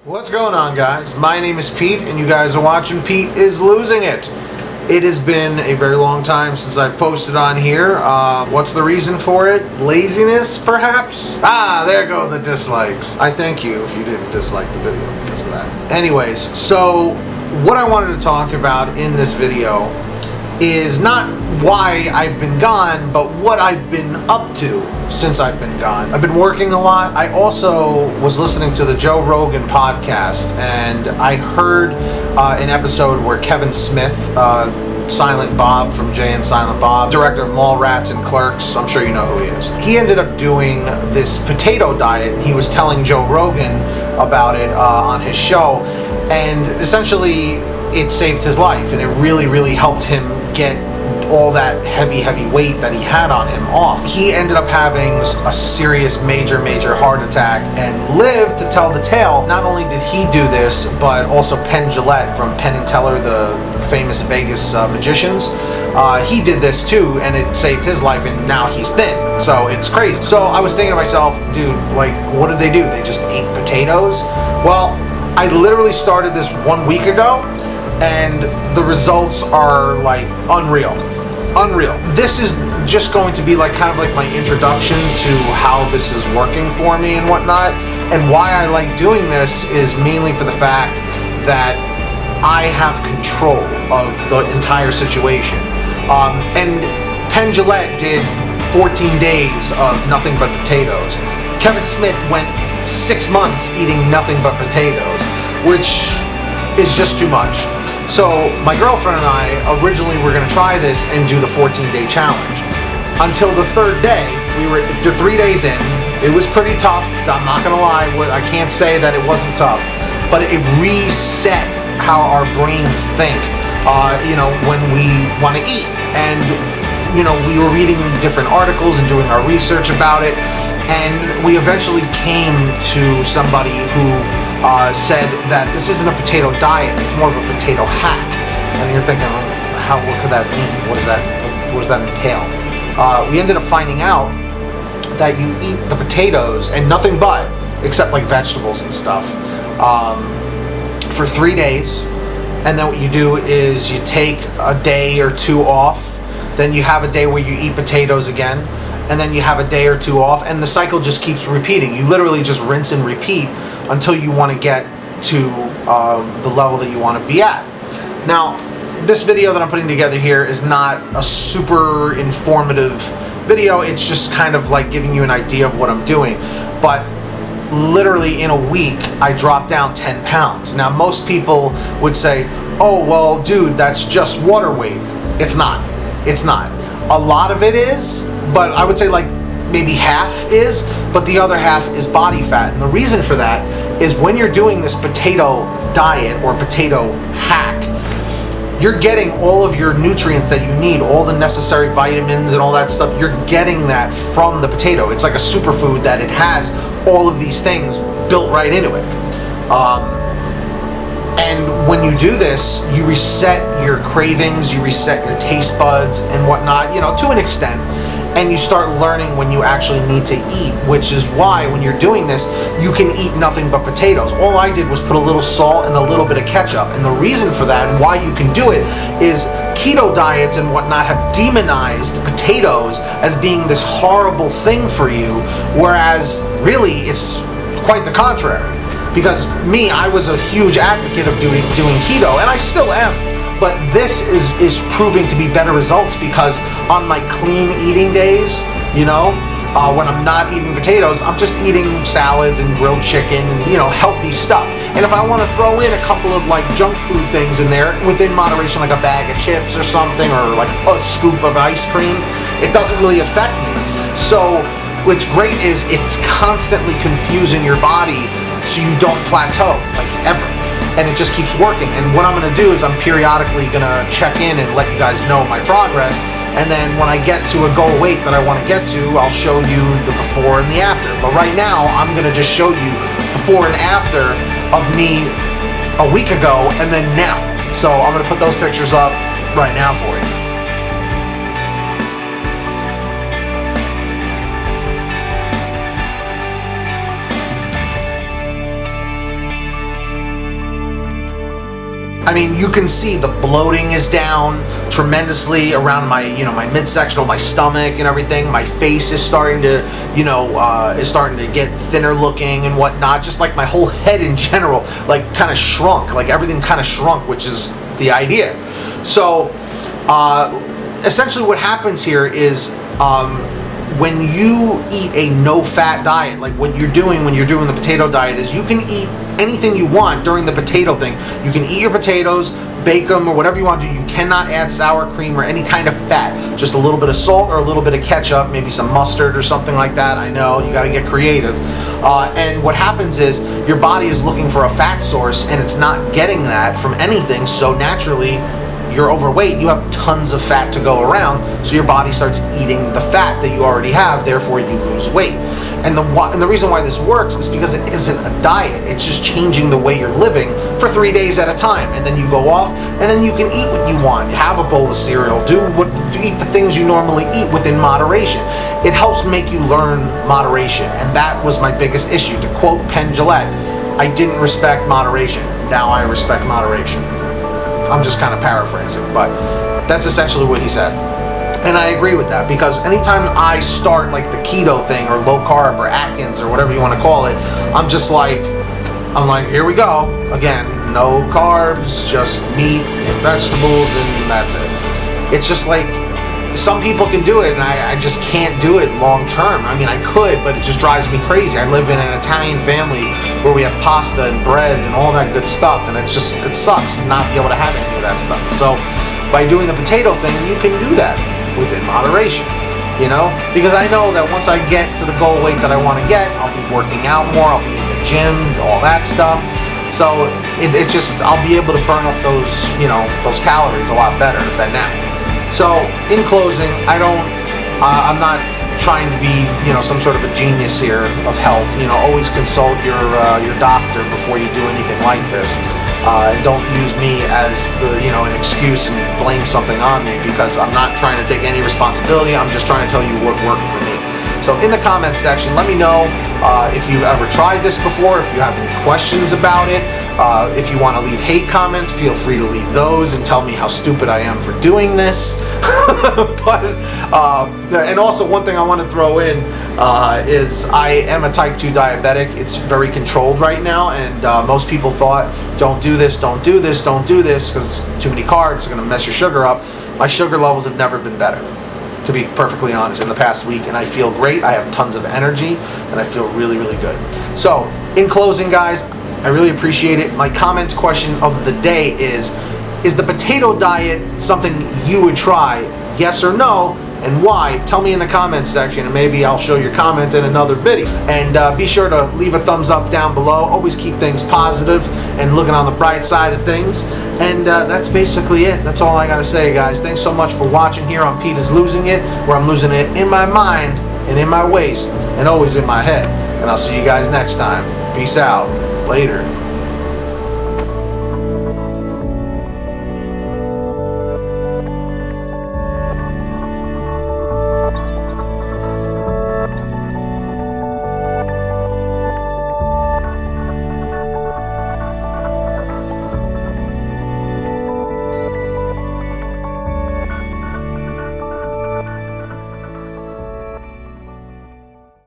What's going on, guys? My name is Pete, and you guys are watching Pete is Losing It. It has been a very long time since I've posted on here. What's the reason for it? Laziness, perhaps? There go the dislikes. I thank you if you didn't dislike the video because of that. Anyways, so what I wanted to talk about in this video is not why I've been gone, but what I've been up to since I've been gone. I've been working a lot. I also was listening to the Joe Rogan podcast, and I heard an episode where Kevin Smith, Silent Bob from Jay and Silent Bob, director of Mallrats and Clerks, I'm sure you know who he is. He ended up doing this potato diet, and he was telling Joe Rogan about it on his show, and essentially it saved his life, and it really helped him get all that heavy weight that he had on him off. He ended up having a serious major heart attack and lived to tell the tale. Not only did he do this, but also Penn Jillette from Penn and Teller, the famous Vegas magicians. He did this too, and it saved his life, and now he's thin. So it's crazy. So I was thinking to myself, dude, like, what did they do? They just ate potatoes? Well, I literally started this 1 week ago, and the results are like unreal. This is just going to be like kind of like my introduction to how this is working for me and whatnot. And why I like doing this is mainly for the fact that I have control of the entire situation. And Penn Jillette did 14 days of nothing but potatoes. Kevin Smith went 6 months eating nothing but potatoes, which is just too much. So my girlfriend and I originally were going to try this and do the 14-day challenge. Until the third day, we were 3 days in. It was pretty tough. I'm not going to lie. I can't say that it wasn't tough, but it reset how our brains think, when we want to eat. And, we were reading different articles and doing our research about it. And we eventually came to somebody who said that this isn't a potato diet, it's more of a potato hack. And you're thinking, what could that mean? What does that entail? We ended up finding out that you eat the potatoes and nothing but, except like vegetables and stuff, for 3 days. And then what you do is you take a day or two off, then you have a day where you eat potatoes again, and then you have a day or two off, and the cycle just keeps repeating. You literally just rinse and repeat until you want to get to the level that you want to be at. Now, this video that I'm putting together here is not a super informative video. It's just kind of like giving you an idea of what I'm doing. But literally in a week, I dropped down 10 pounds. Now, most people would say, oh, well, dude, that's just water weight. It's not. It's not. A lot of it is, but I would say like maybe half is, but the other half is body fat. And the reason for that is when you're doing this potato diet or potato hack, you're getting all of your nutrients that you need, all the necessary vitamins and all that stuff. You're getting that from the potato. It's like a superfood that it has all of these things built right into it. And when you do this, you reset your cravings, you reset your taste buds and whatnot, to an extent. And you start learning when you actually need to eat, which is why when you're doing this, you can eat nothing but potatoes. All I did was put a little salt and a little bit of ketchup. And the reason for that and why you can do it is keto diets and whatnot have demonized potatoes as being this horrible thing for you, whereas really it's quite the contrary. Because me, I was a huge advocate of doing keto, and I still am. But this is proving to be better results because on my clean eating days, when I'm not eating potatoes, I'm just eating salads and grilled chicken and, healthy stuff. And if I want to throw in a couple of like junk food things in there within moderation, like a bag of chips or something, or like a scoop of ice cream, it doesn't really affect me. So what's great is it's constantly confusing your body so you don't plateau, like ever. And it just keeps working. And what I'm going to do is I'm periodically going to check in and let you guys know my progress. And then when I get to a goal weight that I want to get to, I'll show you the before and the after. But right now, I'm going to just show you before and after of me a week ago and then now. So I'm going to put those pictures up right now for you. I mean, you can see the bloating is down tremendously around my, my midsection, my stomach and everything. My face is starting to, is starting to get thinner looking and whatnot. Just like my whole head in general, like kind of shrunk, like everything kind of shrunk, which is the idea. So, essentially what happens here is, when you eat a no-fat diet, like what you're doing when you're doing the potato diet, is you can eat anything you want during the potato thing. You can eat your potatoes, bake them, or whatever you want to do. You cannot add sour cream or any kind of fat. Just a little bit of salt or a little bit of ketchup, maybe some mustard or something like that. I know, you gotta get creative. And what happens is your body is looking for a fat source and it's not getting that from anything, so naturally you're overweight, you have tons of fat to go around, so your body starts eating the fat that you already have, therefore you lose weight. And the reason why this works is because it isn't a diet, it's just changing the way you're living for 3 days at a time, and then you go off, and then you can eat what you want. Have a bowl of cereal, eat the things you normally eat within moderation. It helps make you learn moderation, and that was my biggest issue. To quote Penn Jillette, I didn't respect moderation, now I respect moderation. I'm just kind of paraphrasing, but that's essentially what he said. And I agree with that, because anytime I start like the keto thing or low carb or Atkins or whatever you want to call it, I'm like, here we go. Again, no carbs, just meat and vegetables, and that's it. It's just like, some people can do it, and I just can't do it long term. I mean, I could, but it just drives me crazy. I live in an Italian family where we have pasta and bread and all that good stuff, and it sucks to not be able to have any of that stuff. So by doing the potato thing, you can do that within moderation, because I know that once I get to the goal weight that I want to get, I'll be working out more, I'll be in the gym, all that stuff. So I'll be able to burn up those calories a lot better than now. So, in closing, I'm not trying to be, some sort of a genius here of health. Always consult your doctor before you do anything like this. Don't use me as an excuse and blame something on me, because I'm not trying to take any responsibility. I'm just trying to tell you what worked for me. So in the comments section, let me know if you've ever tried this before, if you have any questions about it. If you want to leave hate comments, feel free to leave those and tell me how stupid I am for doing this. And also one thing I want to throw in is I am a type 2 diabetic. It's very controlled right now, and most people thought, don't do this, don't do this, don't do this, because too many carbs are going to mess your sugar up. My sugar levels have never been better, to be perfectly honest, in the past week, and I feel great. I have tons of energy, and I feel really, really good. So, in closing, guys, I really appreciate it. My comment question of the day is the potato diet something you would try? Yes or no? And why? Tell me in the comments section, and maybe I'll show your comment in another video. And be sure to leave a thumbs up down below. Always keep things positive and looking on the bright side of things. And that's basically it. That's all I gotta say, guys. Thanks so much for watching here on Pete is Losing It, where I'm losing it in my mind and in my waist and always in my head. And I'll see you guys next time. Peace out. Later.